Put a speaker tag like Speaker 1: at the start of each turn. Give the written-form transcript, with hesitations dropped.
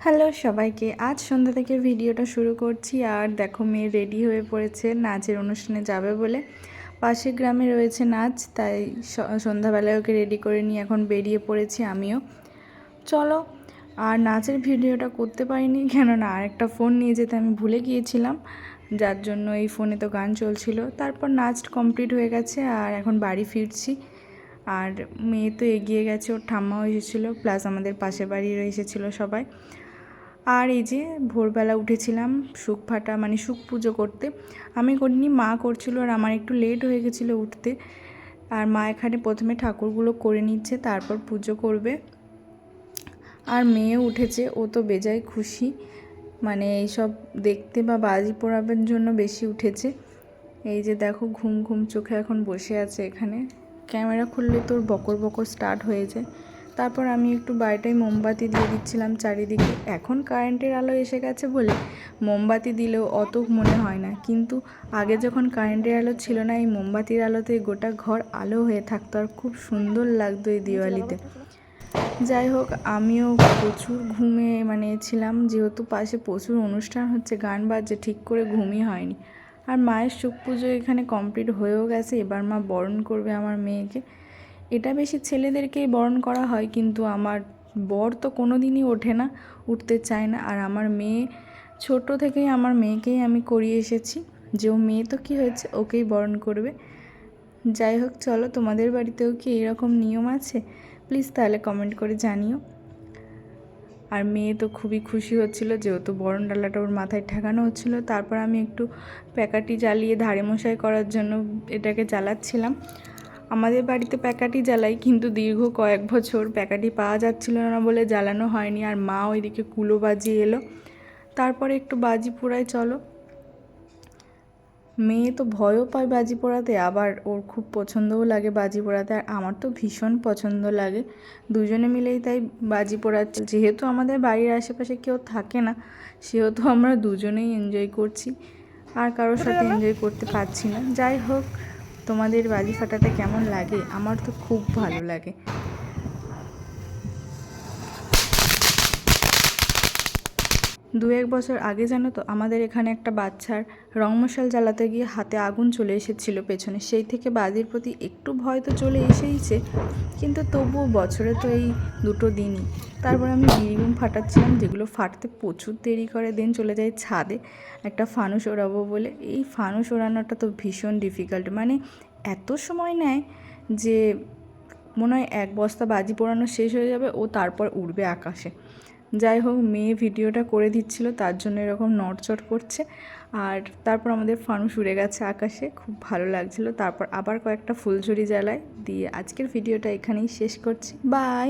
Speaker 1: Hello সবাইকে, আজ সন্ধ্যা থেকে ভিডিওটা শুরু করছি। আর দেখো মেয়ে রেডি হয়ে পড়েছে নাচের অনুষ্ঠানে যাবে বলে। পাশের গ্রামে রয়েছে নাচ, তাই সন্ধ্যাবেলায় ওকে রেডি করে নিয়ে এখন বেরিয়ে পড়েছি আমিও। চলো, আর নাচের ভিডিওটা করতে পারিনি কেননা আরেকটা ফোন নিয়ে যেতে আমি ভুলে গিয়েছিলাম, যার জন্য এই ফোনে তো গান চলছিল। তারপর নাচ কমপ্লিট হয়ে গেছে আর এখন বাড়ি ফিরছি। আর মেয়ে তো এগিয়ে গেছে, ওর ঠাম্মাও এসেছিলো, প্লাস আমাদের পাশের বাড়িরও এসেছিলো সবাই। আর এই যে ভোরবেলা উঠেছিলাম সুখ ফাটা মানে সুখ পুজো করতে। আমি করিনি, মা করছিল, আর আমার একটু লেট হয়ে গেছিলো উঠতে। আর মা এখানে প্রথমে ঠাকুরগুলো করে নিচ্ছে, তারপর পুজো করবে। আর মেয়ে উঠেছে, ও তো বেজায় খুশি, মানে এইসব দেখতে বা বাজি পোড়াবার জন্য বেশি উঠেছে। এই যে দেখো ঘুম ঘুম চোখে এখন বসে আছে এখানে। ক্যামেরা খুললে তোর বকর বকর স্টার্ট হয়ে যায়। তারপর আমি একটু বাইরেটায় মোমবাতি দিয়ে দিচ্ছিলাম চারিদিকে। এখন কারেন্টের আলো এসে গেছে বলে মোমবাতি দিলেও অত মনে হয় না, কিন্তু আগে যখন কারেন্টের আলো ছিল না, এই মোমবাতির আলোতে গোটা ঘর আলো হয়ে থাকতো আর খুব সুন্দর লাগতো এই দিওয়ালিতে। যাই হোক, আমিও প্রচুর ঘুমে ছিলাম, যেহেতু পাশে প্রচুর অনুষ্ঠান হচ্ছে, গান বাজছে, ঠিক করে ঘুমই হয়নি। আর মায়ের সুখ পুজো এখানে কমপ্লিট হয়েও গেছে। এবার মা বরণ করবে আমার মেয়েকে। এটা বেশি ছেলেদেরকেই বরণ করা হয়, কিন্তু আমার বর তো কোনো দিনই ওঠে না, উঠতে চায় না। আর আমার মেয়ে ছোট থেকেই আমার মেয়েকেই আমি করিয়ে এসেছি যে ও মেয়ে তো কী হয়েছে, ওকেই বরণ করবে। যাই হোক, চলো, তোমাদের বাড়িতেও কি এরকম নিয়ম আছে? প্লিজ তাহলে কমেন্ট করে জানিও। আর মেয়ে তো খুবই খুশি হচ্ছিল, যেহেতু বরণ ডালাটা ওর মাথায় ঠেকানো হচ্ছিলো। তারপর আমি একটু প্যাকাটি জ্বালিয়ে ধারে মশাই করার জন্য এটাকে জ্বালাচ্ছিলাম। আমাদের বাড়িতে প্যাকাটি জ্বালাই, কিন্তু দীর্ঘ কয়েক বছর প্যাকাটি পাওয়া যাচ্ছিল না বলে জ্বালানো হয়নি। আর মা ওইদিকে কুলো বাজিয়ে এলো, তারপরে একটু বাজি পোড়াই। চলো, মেয়ে তো ভয়ও পায় বাজি পোড়াতে, আবার ওর খুব পছন্দও লাগে বাজি পোড়াতে, আর আমার তো ভীষণ পছন্দ লাগে। দুজনে মিলেই তাই বাজি পোড়াচ্ছি। যেহেতু আমাদের বাড়ির আশেপাশে কেউ থাকে না, সেহেতু আমরা দুজনেই এনজয় করছি, আর কারোর সাথে এনজয় করতে পারছি না। যাই হোক, তোমাদের বাজি ফাটাতে কেমন লাগে? আমার তো খুব ভালো লাগে। দু এক বছর আগে জানো তো, আমাদের এখানে একটা বাচ্চার রং মশাল জ্বালাতে গিয়ে হাতে আগুন চলে এসেছিলো পেছনে। সেই থেকে বাজির প্রতি একটু ভয় তো চলে এসেইছে, কিন্তু তবুও বছরে তো এই দুটো দিনই। তারপর আমি বিড়িগুম ফাটাচ্ছিলাম, যেগুলো ফাটতে প্রচুর দেরি করে। দেন চলে যাই ছাদে একটা ফানুস ওড়াবো বলে। এই ফানুস ওড়ানোটা তো ভীষণ ডিফিকাল্ট, এত সময় নেয় যে মনে হয় এক বস্তা বাজি পোড়ানো শেষ হয়ে যাবে, ও তারপর উড়বে আকাশে। যাই হোক, মেয়ে ভিডিওটা করে দিচ্ছিল, তার জন্য এরকম নড়চড় করছে। আর তারপর আমাদের ফানুস উড়ে গেছে আকাশে, খুব ভালো লাগছিল। তারপর আবার কয়েকটা ফুলঝুরি জ্বালাই দিয়ে আজকের ভিডিওটা এখানেই শেষ করছি। বাই।